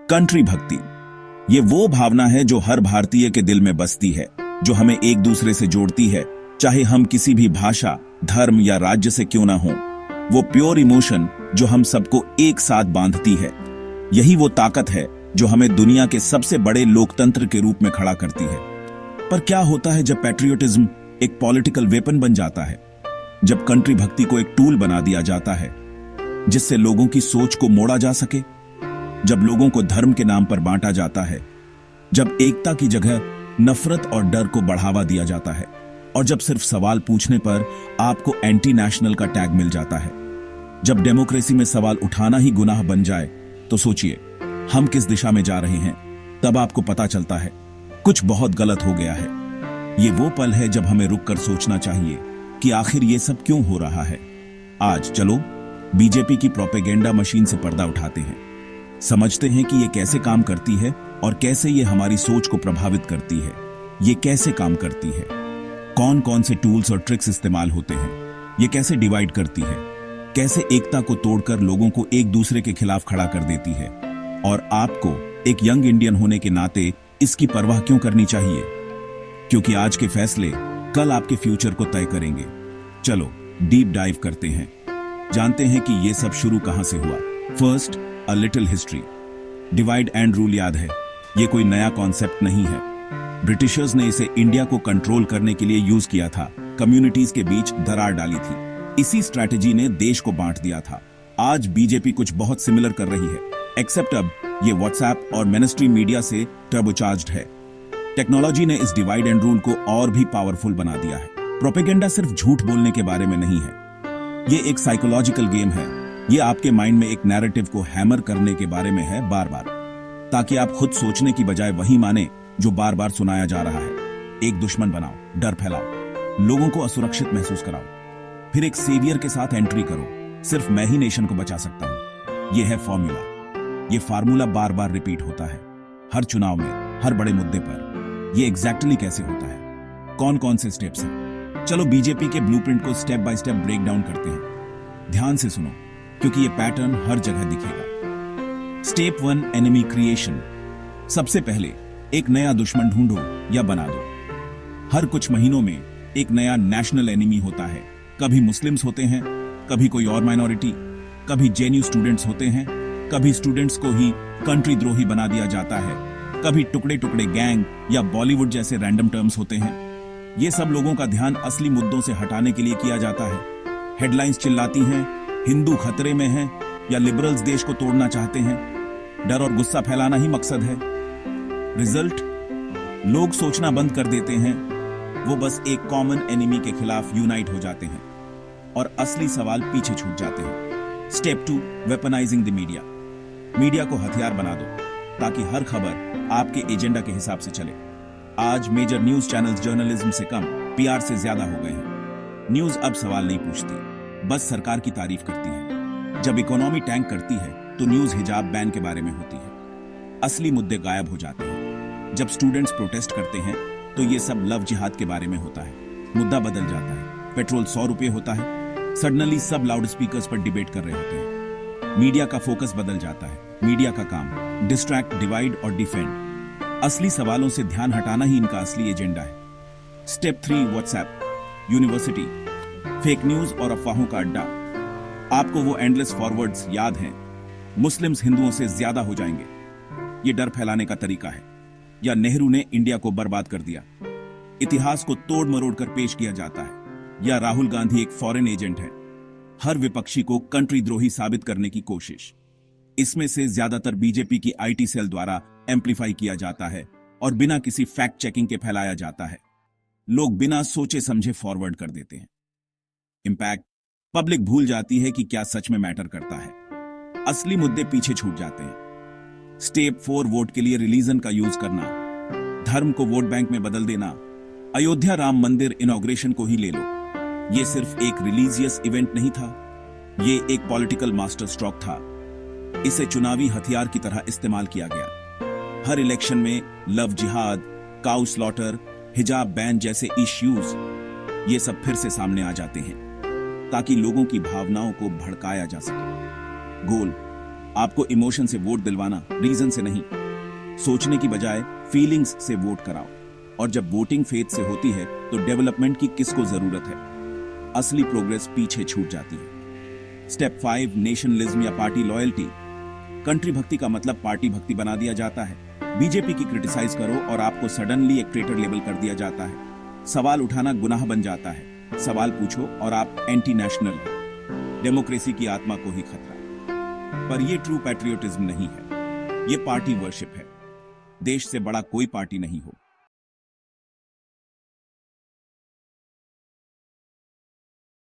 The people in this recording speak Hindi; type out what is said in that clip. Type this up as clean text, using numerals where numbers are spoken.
कंट्री भक्ति, ये वो भावना है जो हर भारतीय के दिल में बसती है, जो हमें एक दूसरे से जोड़ती है, चाहे हम किसी भी भाषा, धर्म या राज्य से क्यों ना हो। वो प्योर इमोशन जो हम सबको एक साथ बांधती है, यही वो ताकत है जो हमें दुनिया के सबसे बड़े लोकतंत्र के रूप में खड़ा करती है। पर क्या होता है जब पैट्रियोटिज्म एक पॉलिटिकल वेपन बन जाता है, जब कंट्री भक्ति को एक टूल बना दिया जाता है जिससे लोगों की सोच को मोड़ा जा सके, जब लोगों को धर्म के नाम पर बांटा जाता है, जब एकता की जगह नफरत और डर को बढ़ावा दिया जाता है, और जब सिर्फ सवाल पूछने पर आपको एंटी नेशनल का टैग मिल जाता है, जब डेमोक्रेसी में सवाल उठाना ही गुनाह बन जाए, तो सोचिए हम किस दिशा में जा रहे हैं। तब आपको पता चलता है कुछ बहुत गलत हो गया है। ये वो पल है जब हमें रुककर सोचना चाहिए कि आखिर ये सब क्यों हो रहा है। आज चलो बीजेपी की प्रोपेगेंडा मशीन से पर्दा उठाते हैं, समझते हैं कि ये कैसे काम करती है और कैसे ये हमारी सोच को प्रभावित करती है। ये कैसे काम करती है, कौन कौन से टूल्स और ट्रिक्स इस्तेमाल होते हैं, ये कैसे डिवाइड करती है, कैसे एकता को तोड़कर लोगों को एक दूसरे के खिलाफ खड़ा कर देती है, और आपको एक यंग इंडियन होने के नाते इसकी परवाह क्यों करनी चाहिए, क्योंकि आज के फैसले कल आपके फ्यूचर को तय करेंगे। चलो डीप डाइव करते हैं, जानते हैं कि ये सब शुरू कहां से हुआ। First, a little history. Divide and rule याद है, ये कोई नया कॉन्सेप्ट नहीं है। ब्रिटिशर्स ने इसे इंडिया को कंट्रोल करने के लिए यूज किया था, कम्युनिटीज के बीच दरार डाली थी। इसी स्ट्रैटेजी ने देश को बांट दिया था। आज बीजेपी कुछ बहुत सिमिलर कर रही है, एक्सेप्ट अब ये व्हाट्सएप और मिनिस्ट्री मीडिया से टर्बोचार्ज्ड है। टेक्नोलॉजी ने इस डिवाइड एंड रूल को और भी पावरफुल बना दिया है। प्रोपेगेंडा सिर्फ झूठ बोलने के बारे में नहीं है, ये एक साइकोलॉजिकल गेम है। ये आपके माइंड में एक नैरेटिव को हैमर करने के बारे में है बार बार, ताकि आप खुद सोचने की बजाय वही माने जो बार बार सुनाया जा रहा है। एक दुश्मन बनाओ, डर फैलाओ, लोगों को असुरक्षित महसूस कराओ, फिर एक सेवियर के साथ एंट्री करो, सिर्फ मैं ही नेशन को बचा सकता हूं। यह है फॉर्मूला। ये फार्मूला बार बार रिपीट होता है, हर चुनाव में, हर बड़े मुद्दे पर। ये एग्जैक्टली कैसे होता है, कौन कौन से स्टेप्स हैं? चलो बीजेपी के ब्लूप्रिंट को step by step break down करते हैं। ध्यान से सुनो, क्योंकि ये पैटर्न हर जगह दिखेगा। Step 1, enemy creation. सबसे पहले एक नया दुश्मन ढूंढो या बना दो। हर कुछ महीनों में एक नया नेशनल एनिमी होता है। कभी मुस्लिम्स होते हैं, कभी कोई और माइनॉरिटी, कभी जेन्यू स्टूडेंट्स होते हैं, कभी स्टूडेंट्स को ही कंट्री द्रोही बना दिया जाता है, कभी टुकड़े टुकड़े गैंग या बॉलीवुड जैसे रैंडम टर्म्स होते हैं। ये सब लोगों का ध्यान असली मुद्दों से हटाने के लिए किया जाता है। हेडलाइंस चिल्लाती हैं, हिंदू खतरे में है या लिबरल्स देश को तोड़ना चाहते हैं। डर और गुस्सा फैलाना ही मकसद है। रिजल्ट, लोग सोचना बंद कर देते हैं, वो बस एक कॉमन एनिमी के खिलाफ यूनाइट हो जाते हैं और असली सवाल पीछे छूट जाते हैं। Step 2, weaponising the media. Media को हथियार बना दो ताकि हर खबर आपके एजेंडा के हिसाब से चले। आज मेजर न्यूज चैनल्स जर्नलिज्म से कम पीआर से ज्यादा हो गए हैं। न्यूज अब सवाल नहीं पूछती, बस सरकार की तारीफ करती है। जब इकोनॉमी टैंक करती है तो न्यूज हिजाब बैन के बारे में होती है। असली मुद्दे गायब हो जाते हैं। जब स्टूडेंट्स प्रोटेस्ट करते हैं तो ये सब लव जिहाद के बारे में होता है। मुद्दा बदल जाता है। पेट्रोल 100 रुपये होता है, सडनली सब लाउड स्पीकर्स पर डिबेट कर रहे होते हैं। मीडिया का फोकस बदल जाता है। मीडिया का काम डिस्ट्रैक्ट, डिवाइड और डिफेंड। असली सवालों से ध्यान हटाना ही इनका असली एजेंडा है। Step 3, WhatsApp university. Fake news और अफवाहों का अड्डा। आपको वो एंडलेस फॉरवर्ड्स याद हैं, मुस्लिम्स हिंदुओं से ज्यादा हो जाएंगे, ये डर फैलाने का तरीका है। या नेहरू ने इंडिया को बर्बाद कर दिया, इतिहास को तोड़ मरोड़ कर पेश किया जाता है। या राहुल गांधी एक फॉरेन एजेंट है। हर विपक्षी को कंट्री द्रोही साबित करने की कोशिश। इसमें से ज्यादातर बीजेपी की आईटी सेल द्वारा एम्पलीफाई किया जाता है और बिना किसी फैक्ट चेकिंग के फैलाया जाता है। लोग बिना सोचे समझे फॉरवर्ड कर देते हैं। इंपैक्ट, पब्लिक भूल जाती है कि क्या सच में मैटर करता है। असली मुद्दे पीछे छूट जाते हैं। स्टेप 4, वोट के लिए रिलीजन का यूज करना। धर्म को वोट बैंक में बदल देना। अयोध्या राम मंदिर इनॉग्रेशन को ही ले लो। यह सिर्फ एक रिलीजियस इवेंट नहीं था, यह एक पॉलिटिकल मास्टर स्ट्रोक था। इसे चुनावी हथियार की तरह इस्तेमाल किया गया। हर इलेक्शन में लव जिहाद, काउ स्लॉटर, हिजाब बैन जैसे इश्यूज ये सब फिर से सामने आ जाते हैं ताकि लोगों की भावनाओं को भड़काया जा सके। गोल, आपको इमोशन से वोट दिलवाना, रीजन से नहीं। सोचने की बजाय फीलिंग्स से वोट कराओ। और जब वोटिंग फेथ से होती है तो डेवलपमेंट की किसको जरूरत है? असली प्रोग्रेस पीछे छूट जाती है। स्टेप 5, नेशनलिज्म या पार्टी लॉयल्टी। कंट्री भक्ति का मतलब पार्टी भक्ति बना दिया जाता है। बीजेपी की क्रिटिसाइज करो और आपको सडनली एक ट्रेटर लेबल कर दिया जाता है। सवाल उठाना गुनाह बन जाता है। सवाल पूछो और आप एंटी नेशनल हो। डेमोक्रेसी की आत्मा को ही खतरा। पर यह ट्रू पैट्रियोटिज्म नहीं है, यह पार्टी वर्शिप है। देश से बड़ा कोई पार्टी नहीं हो।